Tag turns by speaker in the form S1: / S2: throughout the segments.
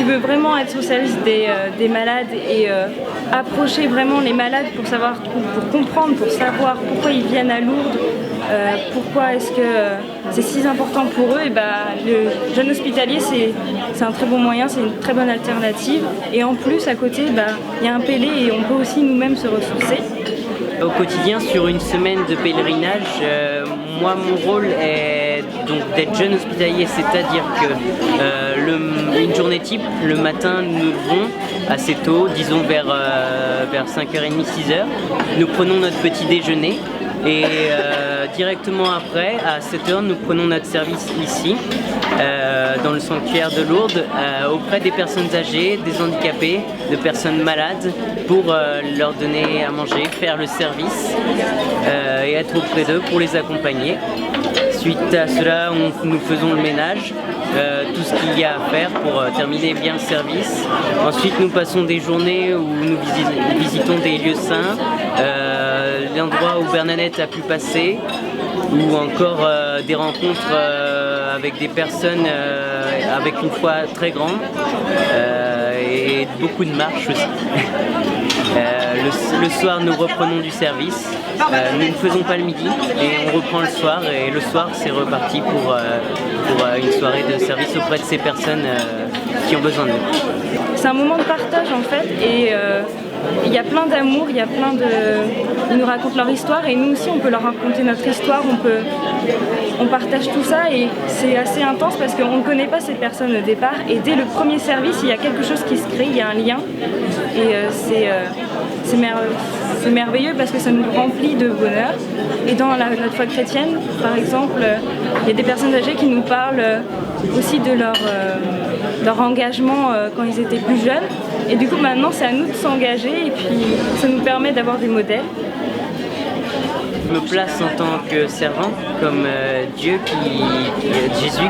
S1: veux vraiment être au service des malades et approcher vraiment les malades pour comprendre, pour savoir pourquoi ils viennent à Lourdes, pourquoi est-ce que c'est si important pour eux, et le jeune hospitalier c'est un très bon moyen, c'est une très bonne alternative. Et en plus à côté, il y a un Pélé et on peut aussi nous-mêmes se ressourcer.
S2: Au quotidien, sur une semaine de pèlerinage, moi mon rôle est donc d'être jeune hospitalier, c'est-à-dire que une journée type, le matin nous nous levons assez tôt, disons vers 5h30, 6h, nous prenons notre petit déjeuner et directement après, à 7h, nous prenons notre service ici, dans le sanctuaire de Lourdes, auprès des personnes âgées, des handicapés, de personnes malades, pour leur donner à manger, faire le service et être auprès d'eux pour les accompagner. Suite à cela, nous faisons le ménage, tout ce qu'il y a à faire pour terminer bien le service. Ensuite, nous passons des journées où nous visitons des lieux saints, l'endroit où Bernadette a pu passer, ou encore des rencontres avec des personnes avec une foi très grande et beaucoup de marches aussi. Le soir, nous reprenons du service. Nous ne faisons pas le midi et on reprend le soir. Et le soir, c'est reparti pour une soirée de service auprès de ces personnes qui ont besoin de nous.
S1: C'est un moment de partage en fait et il y a plein d'amour, il y a plein de... Ils nous racontent leur histoire et nous aussi on peut leur raconter notre histoire, on partage tout ça et c'est assez intense parce qu'on ne connaît pas ces personnes au départ et dès le premier service il y a quelque chose qui se crée, il y a un lien et c'est merveilleux parce que ça nous remplit de bonheur. Et dans notre foi chrétienne, par exemple, il y a des personnes âgées qui nous parlent aussi de leur engagement quand ils étaient plus jeunes. Et du coup, maintenant, c'est à nous de s'engager et puis ça nous permet d'avoir des modèles.
S2: Je me place en tant que servant, comme Jésus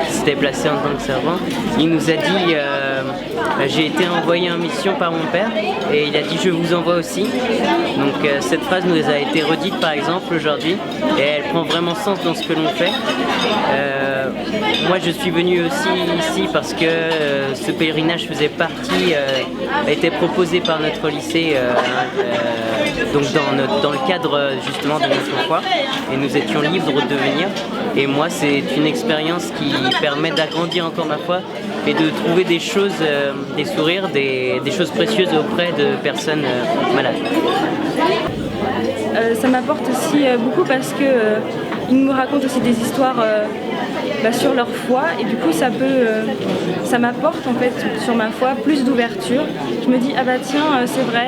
S2: qui s'était placé en tant que servant. Il nous a dit, j'ai été envoyé en mission par mon père et il a dit je vous envoie aussi. Donc cette phrase nous a été redite par exemple aujourd'hui et elle prend vraiment sens dans ce que l'on fait. Moi je suis venu aussi ici parce que ce pèlerinage faisait partie, a été proposé par notre lycée donc dans le cadre justement de notre foi et nous étions libres de venir et moi c'est une expérience qui permet d'agrandir encore ma foi et de trouver des choses, des sourires, des choses précieuses auprès de personnes malades.
S1: Ça m'apporte aussi beaucoup parce que ils nous racontent aussi des histoires sur leur foi et du coup ça m'apporte en fait sur ma foi plus d'ouverture. Je me dis ah bah tiens c'est vrai.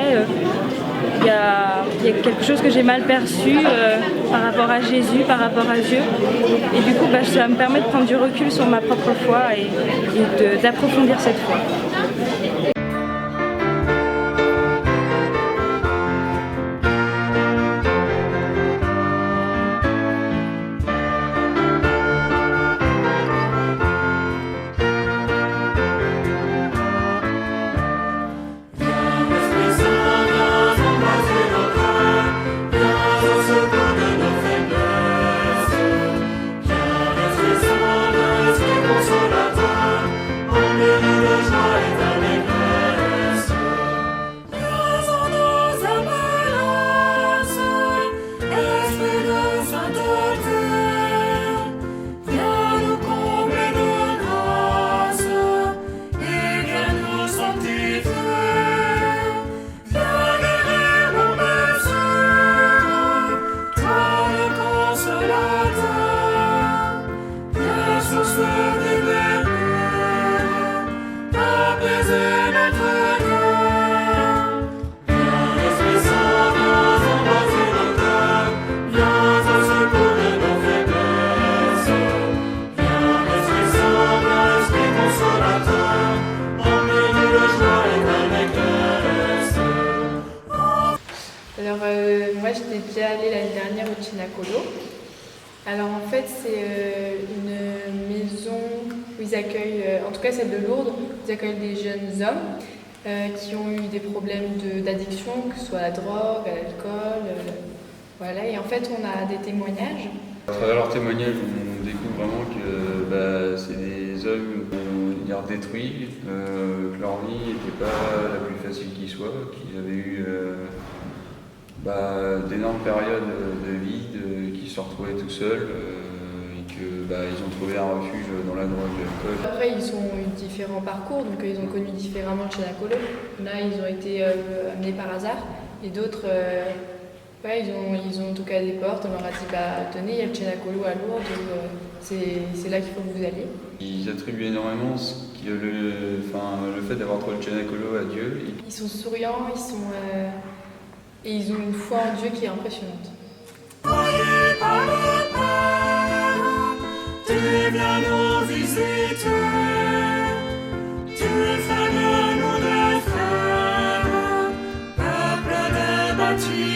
S1: Il y a quelque chose que j'ai mal perçu par rapport à Jésus, par rapport à Dieu. Et du coup, ça me permet de prendre du recul sur ma propre foi et d'approfondir cette foi.
S3: Moi j'étais déjà allée l'année dernière au Cinacolo. Alors en fait c'est une maison où ils accueillent, en tout cas celle de Lourdes, ils accueillent des jeunes hommes qui ont eu des problèmes d'addiction, que ce soit à la drogue, à l'alcool, voilà. Et en fait on a des témoignages.
S4: À travers leurs témoignages on découvre vraiment que c'est des hommes dire, détruits, que leur vie n'était pas la plus facile qui soit, qu'ils avaient eu d'énormes périodes de vide, qu'ils se retrouvaient tout seuls et qu'ils ont trouvé un refuge dans la drogue et l'alcool.
S3: Après, ils ont eu différents parcours, donc ils ont connu différemment le Chenacolo. Là, ils ont été amenés par hasard, et d'autres, ils ont toqué à des portes, on leur a dit tenez, il y a le Chenacolo à Lourdes, c'est là qu'il faut que vous alliez.
S4: Ils attribuent énormément le fait d'avoir trouvé le Chenacolo à Dieu.
S3: Ils sont souriants, et ils ont une foi en Dieu qui est impressionnante.
S5: Voyez par le Père, tu viens nous visiter, tu fais de nous des frères, peuple débattu.